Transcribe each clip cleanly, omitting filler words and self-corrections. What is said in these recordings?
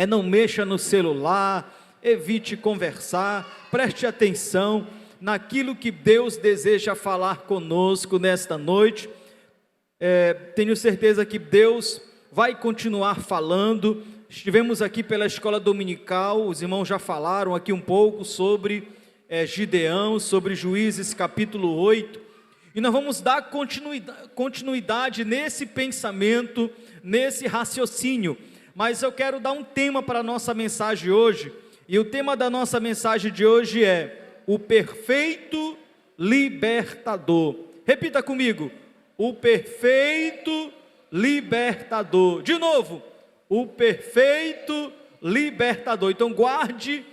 não mexa no celular, evite conversar, preste atenção naquilo que Deus deseja falar conosco nesta noite. Tenho certeza que Deus vai continuar falando. Estivemos aqui pela escola dominical, os irmãos já falaram aqui um pouco sobre Gideão, sobre Juízes capítulo 8, e nós vamos dar continuidade nesse pensamento, nesse raciocínio, mas eu quero dar um tema para a nossa mensagem hoje, e o tema da nossa mensagem de hoje é o perfeito libertador. Repita comigo: o perfeito libertador. De novo, o perfeito libertador. Então guarde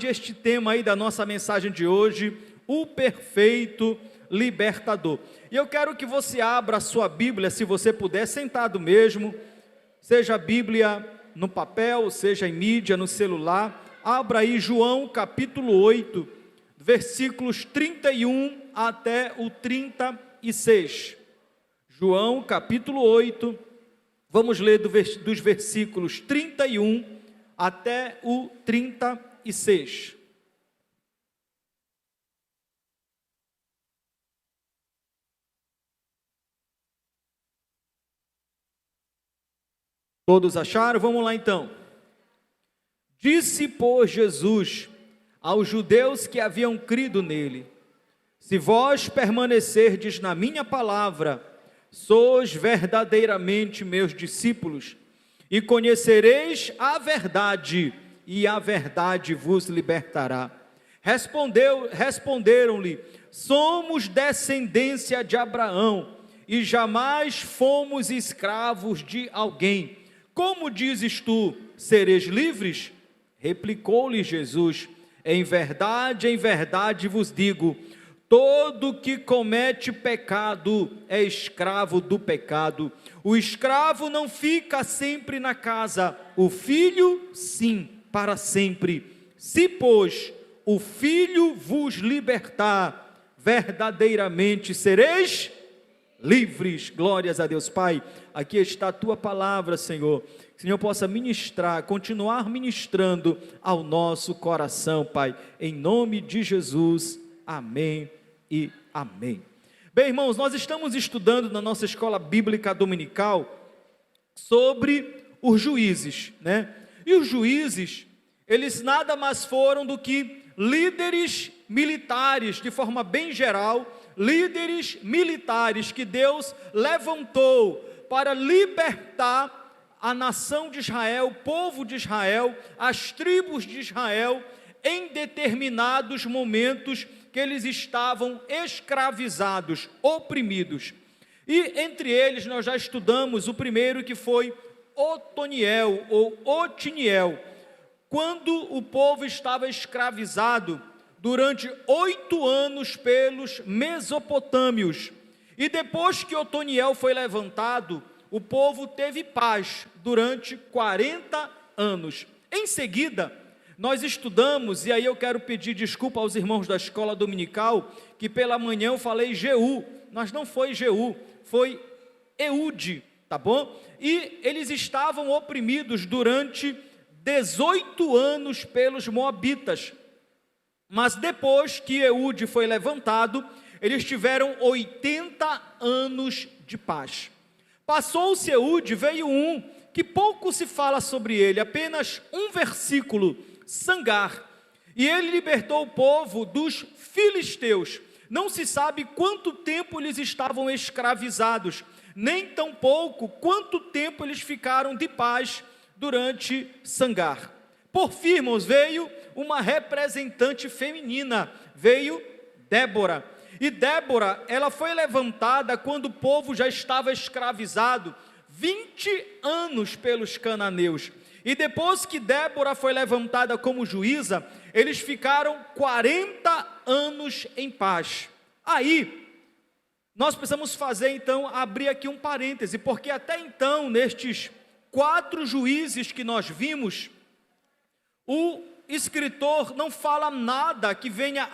este tema aí da nossa mensagem de hoje, o perfeito libertador. E eu quero que você abra a sua Bíblia, se você puder, sentado mesmo, seja a Bíblia no papel, seja em mídia, no celular. Abra aí João capítulo 8, versículos 31 até o 36. João capítulo 8, vamos ler dos versículos 31 até o 36. Todos acharam? Vamos lá então. Disse, pois, Jesus aos judeus que haviam crido nele: se vós permanecerdes na minha palavra, sois verdadeiramente meus discípulos, e conhecereis a verdade, e a verdade vos libertará. Responderam-lhe: somos descendência de Abraão, e jamais fomos escravos de alguém. Como dizes tu, sereis livres? Replicou-lhe Jesus: em verdade vos digo, todo que comete pecado é escravo do pecado. O escravo não fica sempre na casa, o filho, sim, para sempre. Se, pois, o filho vos libertar, verdadeiramente sereis livres. Glórias a Deus. Pai, aqui está a tua palavra, Senhor. Que o Senhor possa ministrar, continuar ministrando ao nosso coração, Pai. Em nome de Jesus. Amém e amém. Bem, irmãos, nós estamos estudando na nossa escola bíblica dominical sobre os juízes, né? E os juízes, eles nada mais foram do que líderes militares, de forma bem geral, líderes militares que Deus levantou para libertar a nação de Israel, o povo de Israel, as tribos de Israel, em determinados momentos que eles estavam escravizados, oprimidos. E entre eles nós já estudamos o primeiro, que foi Otoniel ou Otiniel, quando o povo estava escravizado durante 8 anos pelos mesopotâmios. E depois que Otoniel foi levantado, o povo teve paz durante 40 anos. Em seguida, nós estudamos, e aí eu quero pedir desculpa aos irmãos da escola dominical, que pela manhã eu falei Jeú, mas não foi Jeú, foi Eude, tá bom? E eles estavam oprimidos durante 18 anos pelos moabitas, mas depois que Eude foi levantado, eles tiveram 80 anos de paz. Passou-se Eude, veio um, que pouco se fala sobre ele, apenas um versículo, Sangar, e ele libertou o povo dos filisteus. Não se sabe quanto tempo eles estavam escravizados, nem tampouco quanto tempo eles ficaram de paz durante Sangar. Por fim, irmãos, veio uma representante feminina, veio Débora. E Débora, ela foi levantada quando o povo já estava escravizado, 20 anos pelos cananeus. E depois que Débora foi levantada como juíza, eles ficaram 40 anos em paz. Aí, nós precisamos abrir aqui um parêntese, porque até então, nestes 4 juízes que nós vimos, o escritor não fala nada que venha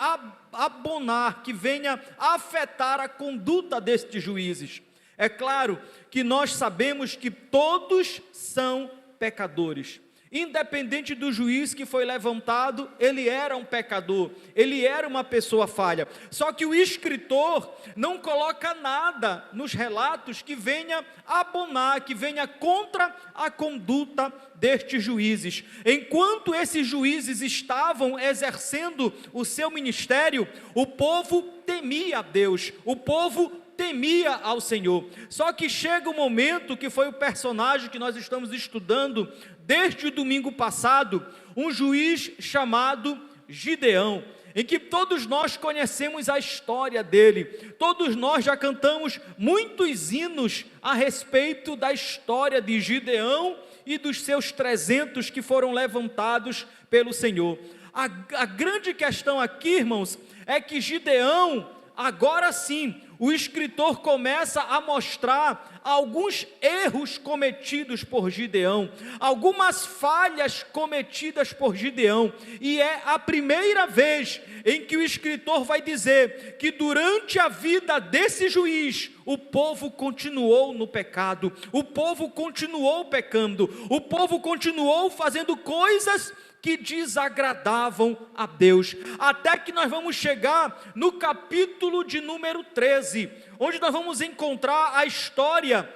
abonar, que venha afetar a conduta destes juízes. É claro que nós sabemos que todos são pecadores. Independente do juiz que foi levantado, ele era um pecador, ele era uma pessoa falha. Só que o escritor não coloca nada nos relatos que venha abonar, que venha contra a conduta destes juízes. Enquanto esses juízes estavam exercendo o seu ministério, o povo temia a Deus, o povo temia ao Senhor. Só que chega o momento, que foi o personagem que nós estamos estudando desde o domingo passado, um juiz chamado Gideão, em que todos nós conhecemos a história dele, todos nós já cantamos muitos hinos a respeito da história de Gideão e dos seus 300 que foram levantados pelo Senhor. A grande questão aqui, irmãos, é que Gideão, agora sim, o escritor começa a mostrar alguns erros cometidos por Gideão, algumas falhas cometidas por Gideão, e é a primeira vez em que o escritor vai dizer que durante a vida desse juiz, o povo continuou no pecado, o povo continuou pecando, o povo continuou fazendo coisas que desagradavam a Deus, até que nós vamos chegar no capítulo de número 13, onde nós vamos encontrar a história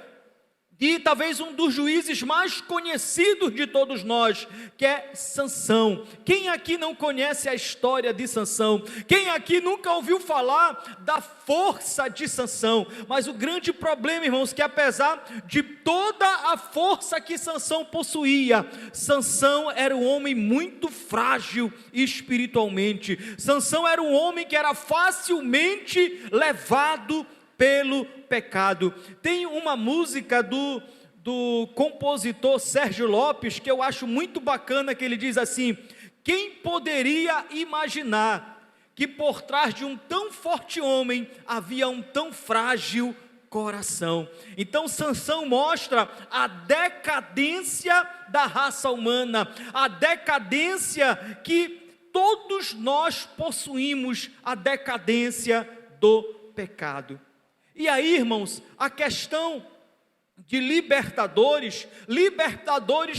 de talvez um dos juízes mais conhecidos de todos nós, que é Sansão. Quem aqui não conhece a história de Sansão? Quem aqui nunca ouviu falar da força de Sansão? Mas o grande problema, irmãos, que apesar de toda a força que Sansão possuía, Sansão era um homem muito frágil espiritualmente. Sansão era um homem que era facilmente levado pelo pecado. Tem uma música do compositor Sérgio Lopes, que eu acho muito bacana, que ele diz assim: quem poderia imaginar que por trás de um tão forte homem, havia um tão frágil coração? Então Sansão mostra a decadência da raça humana, a decadência que todos nós possuímos, a decadência do pecado. E aí, irmãos, a questão de libertadores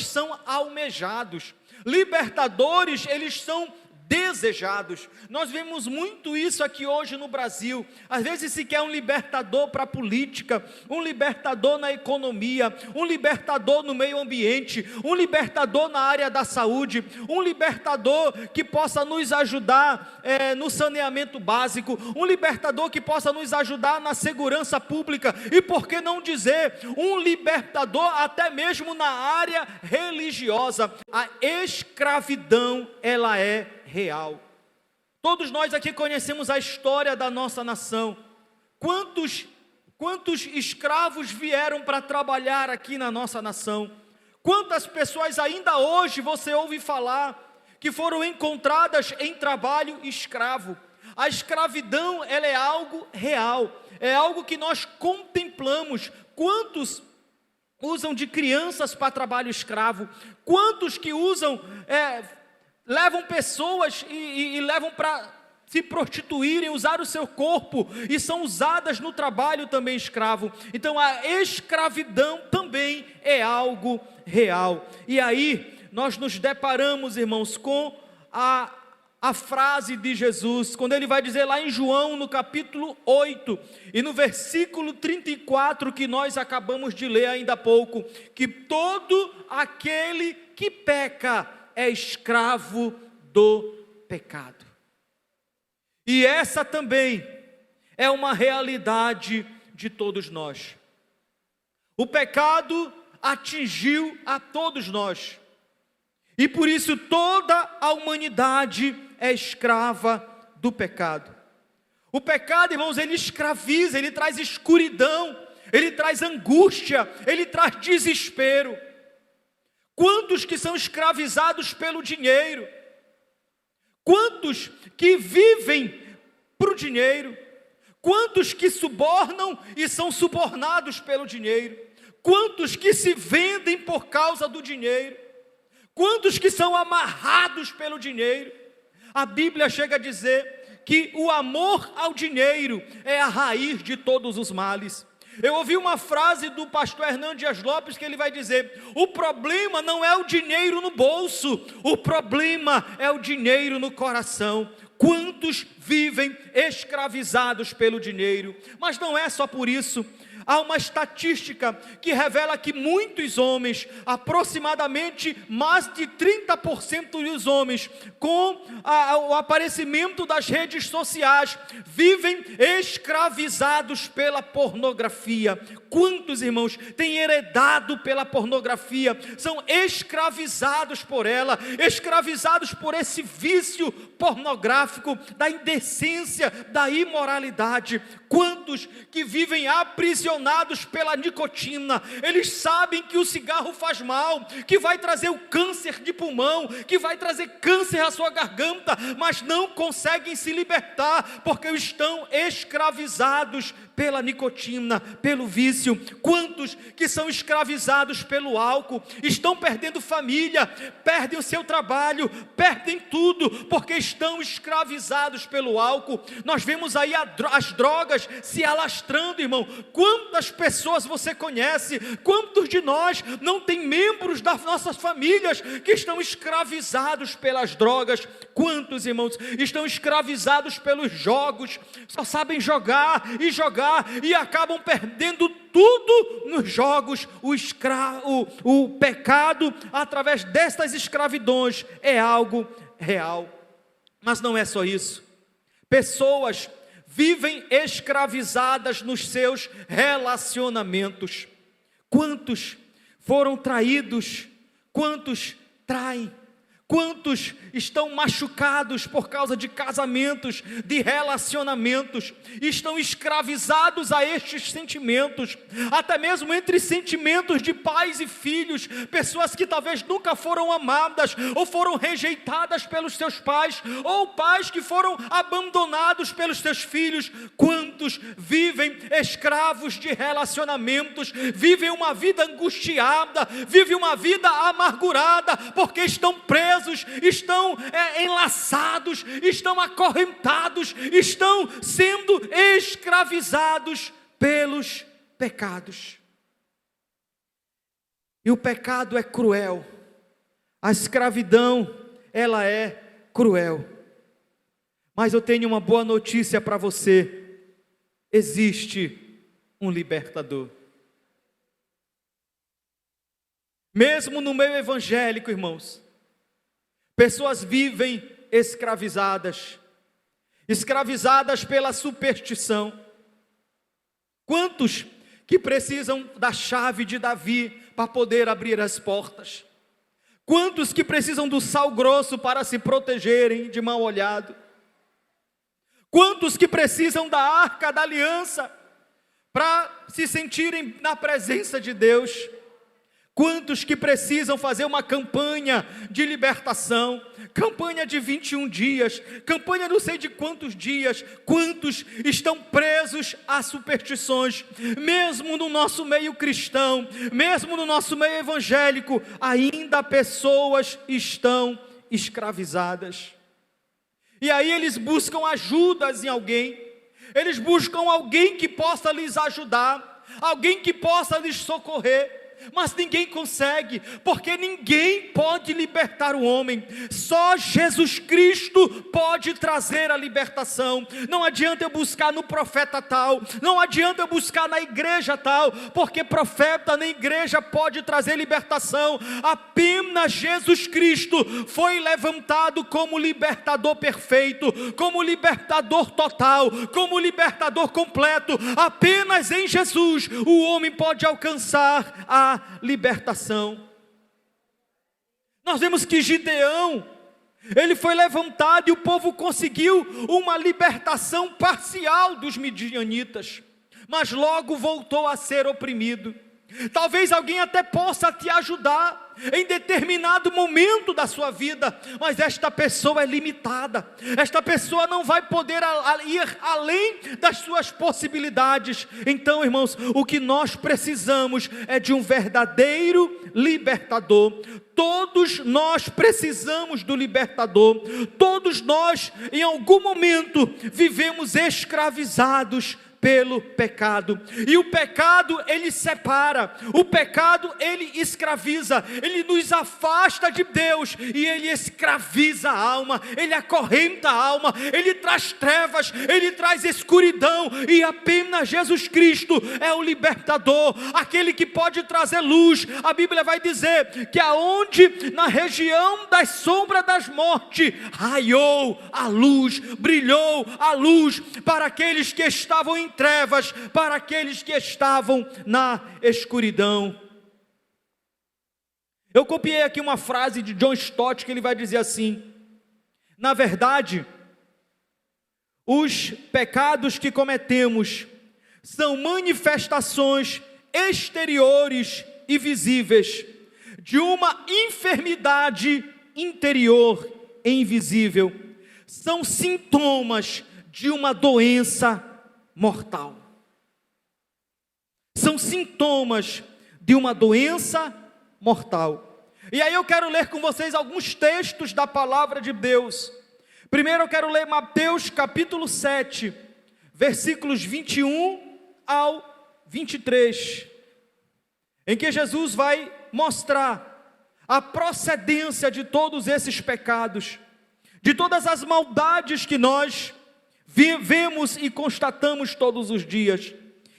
são almejados, libertadores, eles são desejados. Nós vemos muito isso aqui hoje no Brasil. Às vezes se quer um libertador para a política, um libertador na economia, um libertador no meio ambiente, um libertador na área da saúde, um libertador que possa nos ajudar no saneamento básico, um libertador que possa nos ajudar na segurança pública, e por que não dizer, um libertador até mesmo na área religiosa. A escravidão, ela é real. Todos nós aqui conhecemos a história da nossa nação. Quantos escravos vieram para trabalhar aqui na nossa nação? Quantas pessoas ainda hoje você ouve falar que foram encontradas em trabalho escravo? A escravidão, ela é algo real, é algo que nós contemplamos. Quantos usam de crianças para trabalho escravo? Quantos que levam pessoas e levam para se prostituírem, usar o seu corpo, e são usadas no trabalho também escravo? Então a escravidão também é algo real. E aí nós nos deparamos, irmãos, com a frase de Jesus, quando ele vai dizer lá em João, no capítulo 8, e no versículo 34, que nós acabamos de ler ainda há pouco, que todo aquele que peca é escravo do pecado. E essa também é uma realidade de todos nós. O pecado atingiu a todos nós, e por isso toda a humanidade é escrava do pecado. O pecado, irmãos, ele escraviza, ele traz escuridão, ele traz angústia, ele traz desespero. Quantos que são escravizados pelo dinheiro? Quantos que vivem para o dinheiro? Quantos que subornam e são subornados pelo dinheiro? Quantos que se vendem por causa do dinheiro? Quantos que são amarrados pelo dinheiro? A Bíblia chega a dizer que o amor ao dinheiro é a raiz de todos os males. Eu ouvi uma frase do pastor Hernando Dias Lopes que ele vai dizer: o problema não é o dinheiro no bolso, o problema é o dinheiro no coração. Quantos vivem escravizados pelo dinheiro? Mas não é só por isso. Há uma estatística que revela que muitos homens, aproximadamente mais de 30% dos homens, com o aparecimento das redes sociais, vivem escravizados pela pornografia. Quantos irmãos têm heredado pela pornografia, são escravizados por ela, escravizados por esse vício pornográfico, da indecência, da imoralidade. Quantos que vivem aprisionados pela nicotina, eles sabem que o cigarro faz mal, que vai trazer o câncer de pulmão, que vai trazer câncer à sua garganta, mas não conseguem se libertar, porque estão escravizados pela nicotina, pelo vício. Quantos que são escravizados pelo álcool, estão perdendo família, perdem o seu trabalho, perdem tudo, porque estão escravizados pelo álcool. Nós vemos aí as drogas se alastrando, irmão. Quantas pessoas você conhece, quantos de nós não tem membros das nossas famílias que estão escravizados pelas drogas? Quantos, irmãos, estão escravizados pelos jogos, só sabem jogar e acabam perdendo tudo nos jogos. O pecado, através destas escravidões, é algo real. Mas não é só isso. Pessoas vivem escravizadas nos seus relacionamentos. Quantos foram traídos? Quantos traem? Quantos estão machucados por causa de casamentos, de relacionamentos, estão escravizados a estes sentimentos, até mesmo entre sentimentos de pais e filhos, pessoas que talvez nunca foram amadas, ou foram rejeitadas pelos seus pais, ou pais que foram abandonados pelos seus filhos. Quantos vivem escravos de relacionamentos, vivem uma vida angustiada, vivem uma vida amargurada, porque estão presos, estão enlaçados, estão acorrentados, estão sendo escravizados pelos pecados. E o pecado é cruel, a escravidão, ela é cruel. Mas eu tenho uma boa notícia para você: existe um libertador. Mesmo no meio evangélico, irmãos, pessoas vivem escravizadas pela superstição. Quantos que precisam da chave de Davi para poder abrir as portas? Quantos que precisam do sal grosso para se protegerem de mal olhado? Quantos que precisam da arca da aliança para se sentirem na presença de Deus? Quantos que precisam fazer uma campanha de libertação, campanha de 21 dias, campanha não sei de quantos dias? Quantos estão presos a superstições? Mesmo no nosso meio cristão, mesmo no nosso meio evangélico, ainda pessoas estão escravizadas. E aí eles buscam ajudas em alguém, eles buscam alguém que possa lhes ajudar, alguém que possa lhes socorrer. Mas ninguém consegue, porque ninguém pode libertar o homem, só Jesus Cristo pode trazer a libertação. Não adianta eu buscar no profeta tal, não adianta eu buscar na igreja tal, porque profeta nem igreja pode trazer libertação. Apenas Jesus Cristo foi levantado como libertador perfeito, como libertador total, como libertador completo. Apenas em Jesus o homem pode alcançar a libertação. Nós vemos que Gideão, ele foi levantado e o povo conseguiu uma libertação parcial dos midianitas, mas logo voltou a ser oprimido. Talvez alguém até possa te ajudar em determinado momento da sua vida, mas esta pessoa é limitada, esta pessoa não vai poder ir além das suas possibilidades. Então, irmãos, o que nós precisamos é de um verdadeiro libertador. Todos nós precisamos do libertador. Todos nós, em algum momento, vivemos escravizados pelo pecado. E o pecado, ele separa, o pecado, ele escraviza, ele nos afasta de Deus, e ele escraviza a alma, ele acorrenta a alma, ele traz trevas, ele traz escuridão, e apenas Jesus Cristo é o libertador, aquele que pode trazer luz. A Bíblia vai dizer que aonde na região das sombras das mortes, raiou a luz, brilhou a luz, para aqueles que estavam em trevas, para aqueles que estavam na escuridão. Eu copiei aqui uma frase de John Stott, que ele vai dizer assim: na verdade, os pecados que cometemos são manifestações exteriores e visíveis de uma enfermidade interior e invisível, são sintomas de uma doença mortal. São sintomas de uma doença mortal. E aí eu quero ler com vocês alguns textos da palavra de Deus. Primeiro eu quero ler Mateus capítulo 7, versículos 21 ao 23, em que Jesus vai mostrar a procedência de todos esses pecados, de todas as maldades que nós vemos e constatamos todos os dias.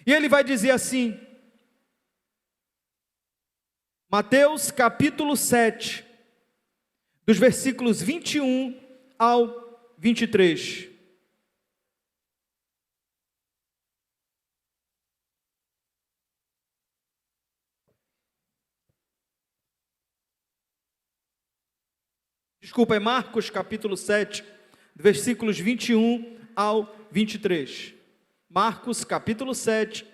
E ele vai dizer assim, Mateus capítulo 7, dos versículos 21 ao 23. Desculpa, é Marcos capítulo 7, versículos 21 ao 23. Marcos capítulo 7,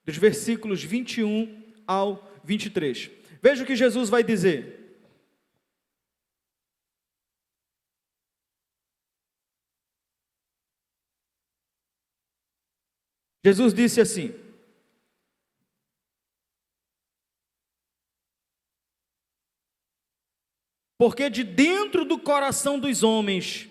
dos versículos 21 ao 23. Veja o que Jesus vai dizer. Jesus disse assim: porque de dentro do coração dos homens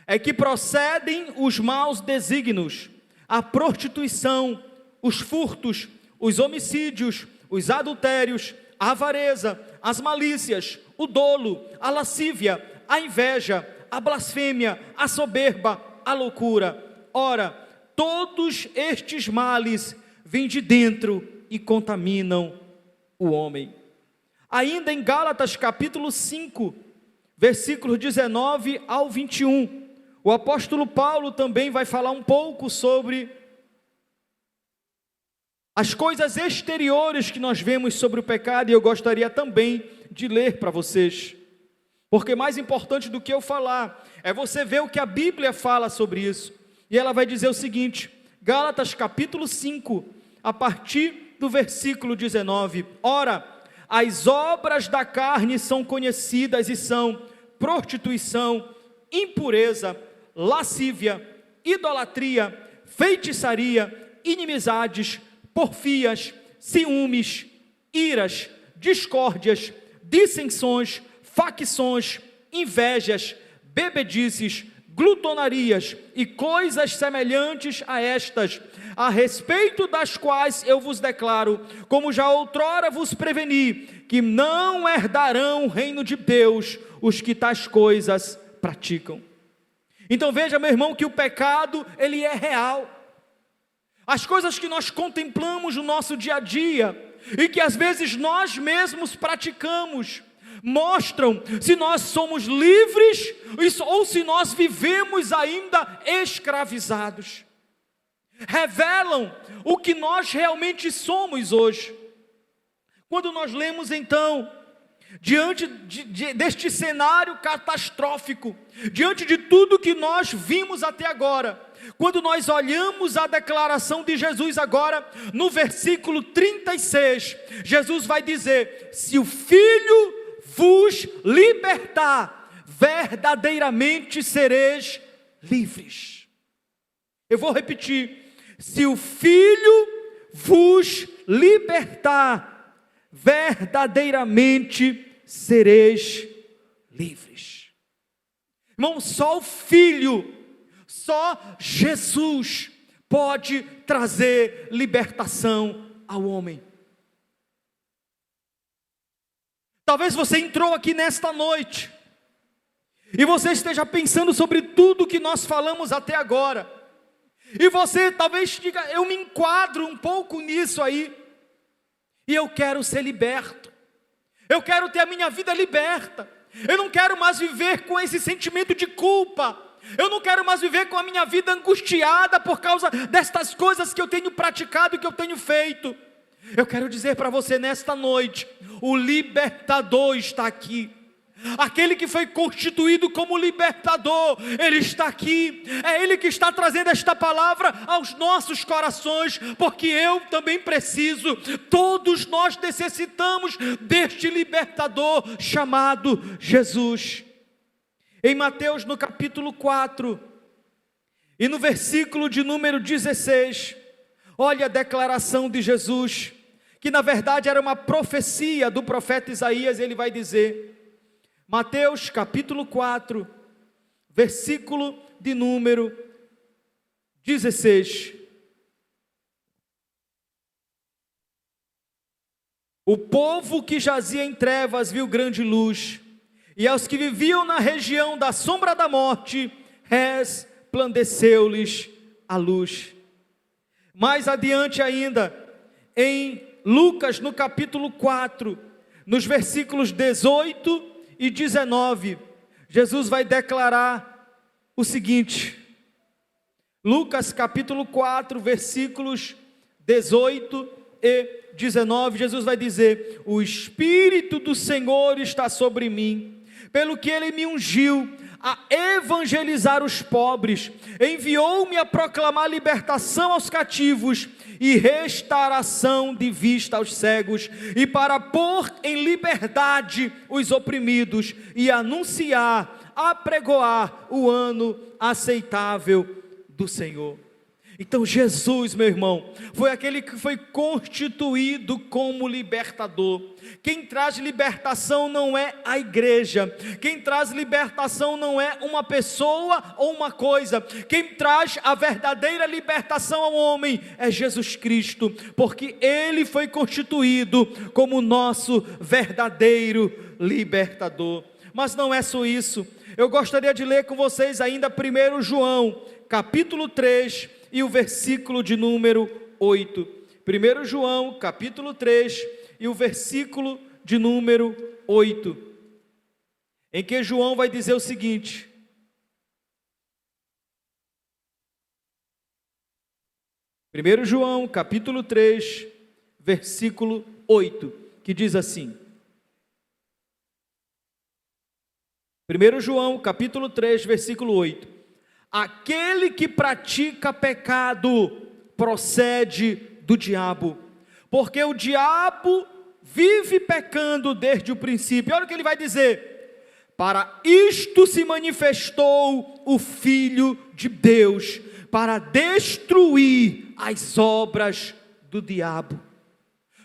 é que procedem os maus desígnios, a prostituição, os furtos, os homicídios, os adultérios, a avareza, as malícias, o dolo, a lascívia, a inveja, a blasfêmia, a soberba, a loucura. Ora, todos estes males vêm de dentro e contaminam o homem. Ainda em Gálatas capítulo 5, versículos 19 ao 21, o apóstolo Paulo também vai falar um pouco sobre as coisas exteriores que nós vemos sobre o pecado, e eu gostaria também de ler para vocês, porque mais importante do que eu falar, é você ver o que a Bíblia fala sobre isso. E ela vai dizer o seguinte, Gálatas capítulo 5, a partir do versículo 19, ora, as obras da carne são conhecidas e são prostituição, impureza, lascívia, idolatria, feitiçaria, inimizades, porfias, ciúmes, iras, discórdias, dissensões, facções, invejas, bebedices, glutonarias e coisas semelhantes a estas, a respeito das quais eu vos declaro, como já outrora vos preveni, que não herdarão o reino de Deus os que tais coisas praticam. Então veja, meu irmão, que o pecado, ele é real. As coisas que nós contemplamos no nosso dia a dia, e que às vezes nós mesmos praticamos, mostram se nós somos livres ou se nós vivemos ainda escravizados. Revelam o que nós realmente somos hoje. Quando nós lemos então, diante deste cenário catastrófico, diante de tudo que nós vimos até agora, quando nós olhamos a declaração de Jesus agora, no versículo 36, Jesus vai dizer, se o Filho vos libertar, verdadeiramente sereis livres. Eu vou repetir, se o Filho vos libertar, verdadeiramente sereis livres. Irmão, só o Filho, só Jesus pode trazer libertação ao homem. Talvez você entrou aqui nesta noite e você esteja pensando sobre tudo que nós falamos até agora, e você talvez diga: eu me enquadro um pouco nisso aí, e eu quero ser liberto, eu quero ter a minha vida liberta, eu não quero mais viver com esse sentimento de culpa, eu não quero mais viver com a minha vida angustiada por causa destas coisas que eu tenho praticado e que eu tenho feito. Eu quero dizer para você nesta noite: o libertador está aqui. Aquele que foi constituído como libertador, Ele está aqui. É Ele que está trazendo esta palavra aos nossos corações, porque eu também preciso, todos nós necessitamos deste libertador chamado Jesus. Em Mateus, no capítulo 4 e no versículo de número 16, olha a declaração de Jesus, que na verdade era uma profecia do profeta Isaías. Ele vai dizer, Mateus capítulo 4, versículo de número 16: o povo que jazia em trevas viu grande luz, e aos que viviam na região da sombra da morte, resplandeceu-lhes a luz. Mais adiante ainda, em Lucas no capítulo 4, nos versículos 18 e 19, Jesus vai declarar o seguinte, Lucas capítulo 4, versículos 18 e 19, Jesus vai dizer: o Espírito do Senhor está sobre mim, pelo que Ele me ungiu a evangelizar os pobres, enviou-me a proclamar libertação aos cativos e restauração de vista aos cegos, e para pôr em liberdade os oprimidos, e anunciar, apregoar o ano aceitável do Senhor. Então Jesus, meu irmão, foi aquele que foi constituído como libertador. Quem traz libertação não é a igreja, quem traz libertação não é uma pessoa ou uma coisa, quem traz a verdadeira libertação ao homem é Jesus Cristo, porque Ele foi constituído como nosso verdadeiro libertador. Mas não é só isso, eu gostaria de ler com vocês ainda 1 João, capítulo 3, e o versículo de número 8, 1 João, capítulo 3, e o versículo de número 8, em que João vai dizer o seguinte, 1 João, capítulo 3, versículo 8, que diz assim, 1 João, capítulo 3, versículo 8, aquele que pratica pecado procede do diabo, porque o diabo vive pecando desde o princípio. Olha o que ele vai dizer: para isto se manifestou o Filho de Deus, para destruir as obras do diabo.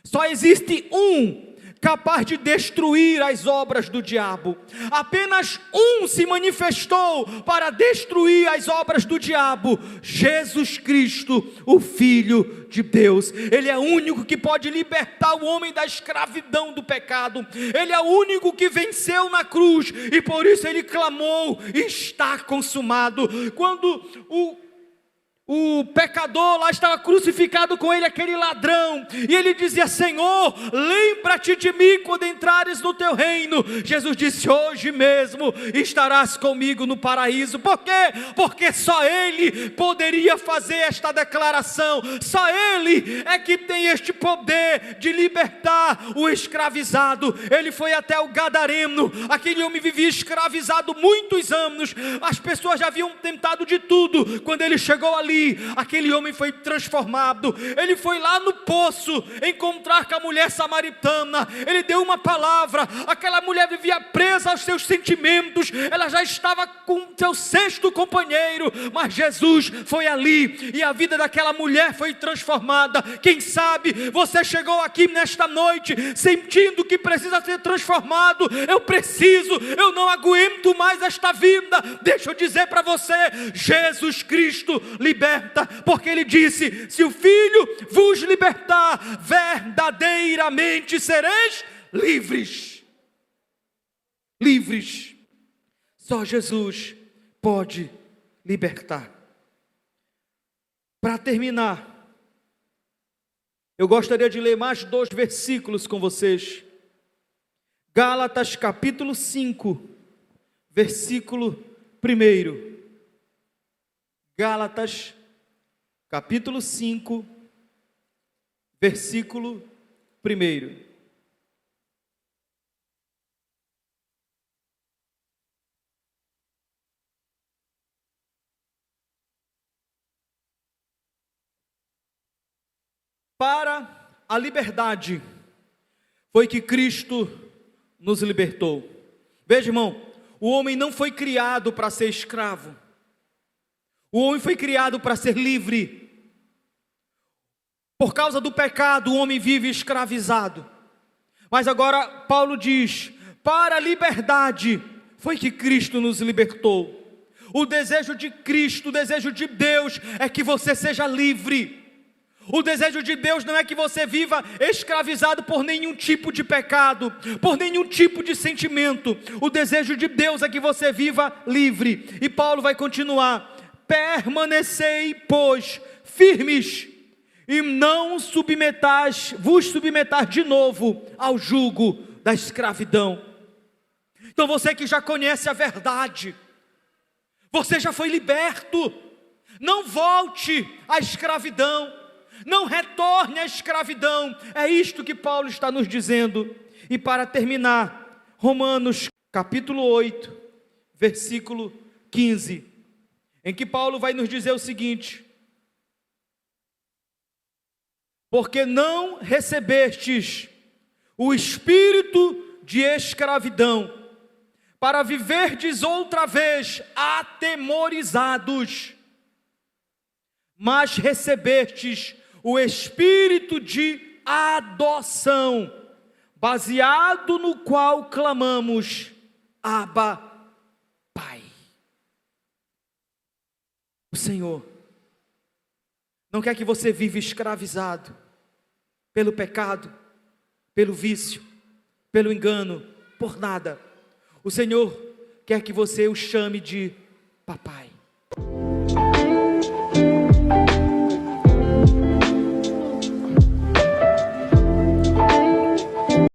Só existe um capaz de destruir as obras do diabo. Apenas um se manifestou para destruir as obras do diabo: Jesus Cristo, o Filho de Deus. Ele é o único que pode libertar o homem da escravidão do pecado. Ele é o único que venceu na cruz, e por isso ele clamou: está consumado. Quando o pecador lá estava crucificado com ele, aquele ladrão, e ele dizia: Senhor, lembra-te de mim quando entrares no teu reino. Jesus disse: hoje mesmo estarás comigo no paraíso. Por quê? Porque só Ele poderia fazer esta declaração, só Ele é que tem este poder de libertar o escravizado. Ele foi até o Gadareno, aquele homem vivia escravizado muitos anos, as pessoas já haviam tentado de tudo. Quando ele chegou ali, aquele homem foi transformado. Ele foi lá no poço encontrar com a mulher samaritana, ele deu uma palavra, aquela mulher vivia presa aos seus sentimentos, ela já estava com seu sexto companheiro, mas Jesus foi ali, e a vida daquela mulher foi transformada. Quem sabe você chegou aqui nesta noite sentindo que precisa ser transformado. Eu não aguento mais esta vida. Deixa eu dizer para você: Jesus Cristo liberta liberta, porque Ele disse: se o Filho vos libertar, verdadeiramente sereis livres. Livres. Só Jesus pode libertar. Para terminar, eu gostaria de ler mais 2 versículos com vocês. Gálatas capítulo 5, versículo 1. Gálatas capítulo 5, versículo 1. Para a liberdade foi que Cristo nos libertou. Veja, irmão, o homem não foi criado para ser escravo. O homem foi criado para ser livre. Por causa do pecado, o homem vive escravizado. Mas agora Paulo diz: para a liberdade foi que Cristo nos libertou. O desejo de Cristo, o desejo de Deus é que você seja livre. O desejo de Deus não é que você viva escravizado por nenhum tipo de pecado, por nenhum tipo de sentimento. O desejo de Deus é que você viva livre. E Paulo vai continuar: permanecei, pois, firmes, e não vos submetais de novo ao jugo da escravidão. Então você que já conhece a verdade, você já foi liberto. Não volte à escravidão. Não retorne à escravidão. É isto que Paulo está nos dizendo. E para terminar, Romanos capítulo 8, versículo 15, em que Paulo vai nos dizer o seguinte: porque não recebestes o espírito de escravidão, para viverdes outra vez atemorizados, mas recebestes o espírito de adoção, baseado no qual clamamos: Abba, Pai. O Senhor não quer que você viva escravizado pelo pecado, pelo vício, pelo engano, por nada. O Senhor quer que você o chame de papai.